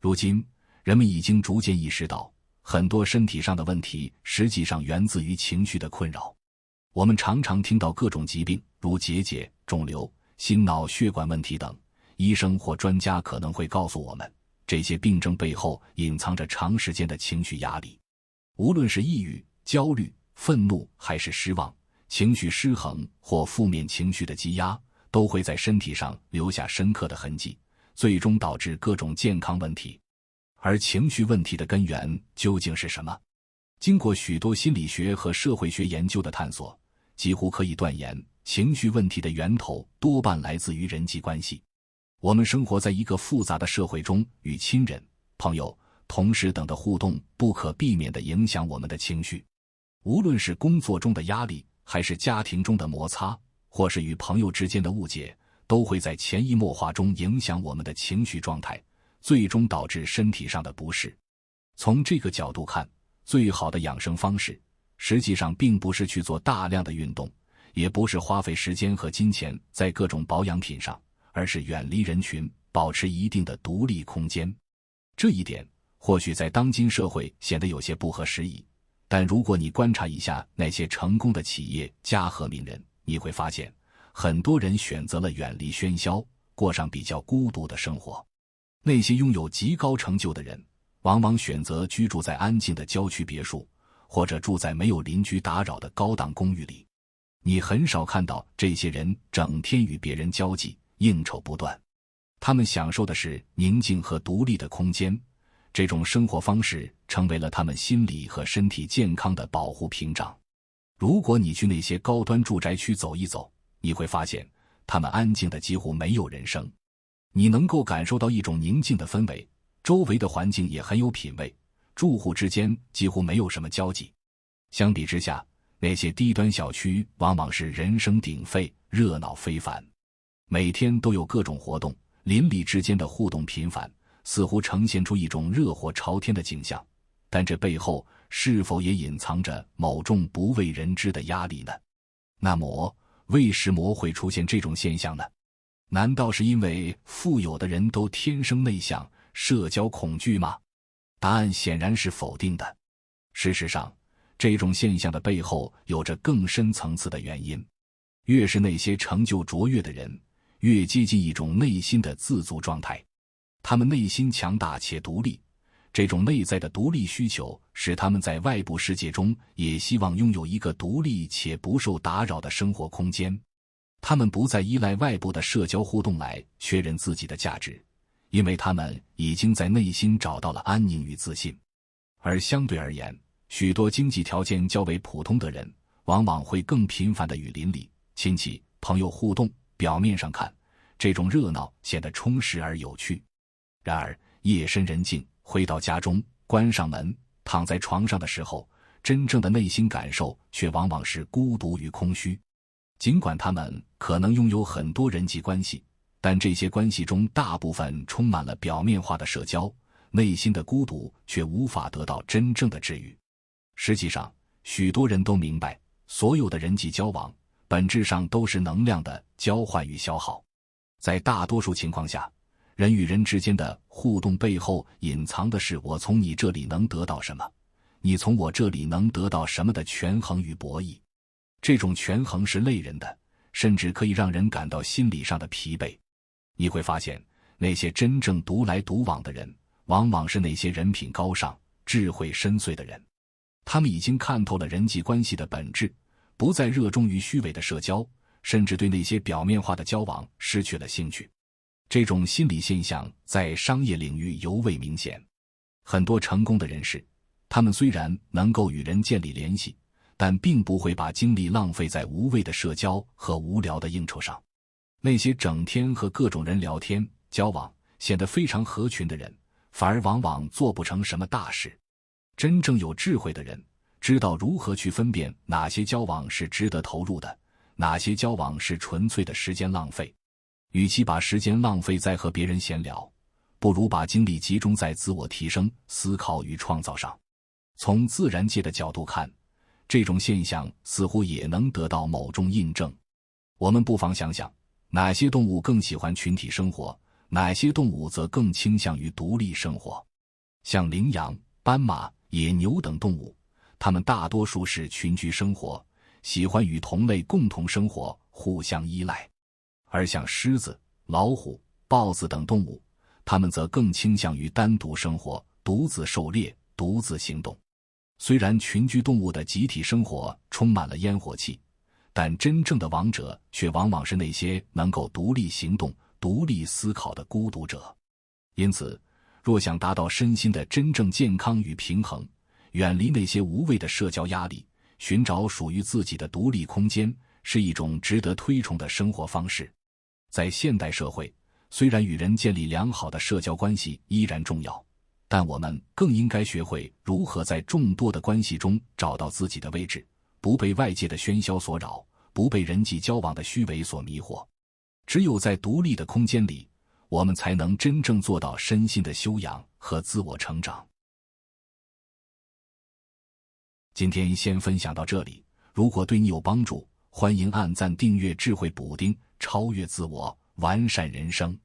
如今，人们已经逐渐意识到，很多身体上的问题实际上源自于情绪的困扰。我们常常听到各种疾病，如结节、肿瘤、心脑血管问题等，医生或专家可能会告诉我们，这些病症背后隐藏着长时间的情绪压力。无论是抑郁、焦虑、愤怒还是失望，情绪失衡或负面情绪的积压，都会在身体上留下深刻的痕迹，最终导致各种健康问题。而情绪问题的根源究竟是什么？经过许多心理学和社会学研究的探索，几乎可以断言，情绪问题的源头多半来自于人际关系。我们生活在一个复杂的社会中，与亲人、朋友、同事等的互动不可避免地影响我们的情绪。无论是工作中的压力，还是家庭中的摩擦，或是与朋友之间的误解，都会在潜移默化中影响我们的情绪状态，最终导致身体上的不适。从这个角度看，最好的养生方式实际上并不是去做大量的运动，也不是花费时间和金钱在各种保养品上，而是远离人群，保持一定的独立空间。这一点或许在当今社会显得有些不合时宜，但如果你观察一下那些成功的企业家和名人，你会发现很多人选择了远离喧嚣，过上比较孤独的生活。那些拥有极高成就的人，往往选择居住在安静的郊区别墅，或者住在没有邻居打扰的高档公寓里。你很少看到这些人整天与别人交际，应酬不断。他们享受的是宁静和独立的空间，这种生活方式成为了他们心理和身体健康的保护屏障。如果你去那些高端住宅区走一走，你会发现他们安静的几乎没有人声。你能够感受到一种宁静的氛围，周围的环境也很有品味，住户之间几乎没有什么交集。相比之下，那些低端小区往往是人声鼎沸，热闹非凡，每天都有各种活动，邻里之间的互动频繁，似乎呈现出一种热火朝天的景象。但这背后是否也隐藏着某种不为人知的压力呢？那么为什么会出现这种现象呢？难道是因为富有的人都天生内向，社交恐惧吗？答案显然是否定的。事实上，这种现象的背后有着更深层次的原因。越是那些成就卓越的人，越接近一种内心的自足状态。他们内心强大且独立，这种内在的独立需求使他们在外部世界中也希望拥有一个独立且不受打扰的生活空间。他们不再依赖外部的社交互动来确认自己的价值，因为他们已经在内心找到了安宁与自信。而相对而言，许多经济条件较为普通的人，往往会更频繁地与邻里、亲戚、朋友互动。表面上看，这种热闹显得充实而有趣。然而，夜深人静，回到家中，关上门，躺在床上的时候，真正的内心感受却往往是孤独与空虚。尽管他们可能拥有很多人际关系，但这些关系中大部分充满了表面化的社交，内心的孤独却无法得到真正的治愈。实际上，许多人都明白，所有的人际交往本质上都是能量的交换与消耗。在大多数情况下，人与人之间的互动背后隐藏的是我从你这里能得到什么，你从我这里能得到什么的权衡与博弈。这种权衡是累人的，甚至可以让人感到心理上的疲惫。你会发现，那些真正独来独往的人，往往是那些人品高尚、智慧深邃的人。他们已经看透了人际关系的本质，不再热衷于虚伪的社交，甚至对那些表面化的交往失去了兴趣。这种心理现象在商业领域尤为明显。很多成功的人士，他们虽然能够与人建立联系，但并不会把精力浪费在无谓的社交和无聊的应酬上。那些整天和各种人聊天、交往，显得非常合群的人，反而往往做不成什么大事。真正有智慧的人，知道如何去分辨哪些交往是值得投入的，哪些交往是纯粹的时间浪费。与其把时间浪费在和别人闲聊，不如把精力集中在自我提升、思考与创造上。从自然界的角度看，这种现象似乎也能得到某种印证。我们不妨想想，哪些动物更喜欢群体生活，哪些动物则更倾向于独立生活。像羚羊、斑马、野牛等动物，它们大多数是群居生活，喜欢与同类共同生活，互相依赖。而像狮子、老虎、豹子等动物，它们则更倾向于单独生活，独自狩猎，独自行动。虽然群居动物的集体生活充满了烟火气，但真正的王者却往往是那些能够独立行动、独立思考的孤独者。因此，若想达到身心的真正健康与平衡，远离那些无谓的社交压力，寻找属于自己的独立空间，是一种值得推崇的生活方式。在现代社会，虽然与人建立良好的社交关系依然重要，但我们更应该学会如何在众多的关系中找到自己的位置，不被外界的喧嚣所扰，不被人际交往的虚伪所迷惑。只有在独立的空间里，我们才能真正做到身心的修养和自我成长。今天先分享到这里，如果对你有帮助，欢迎按赞订阅智慧补丁，超越自我，完善人生。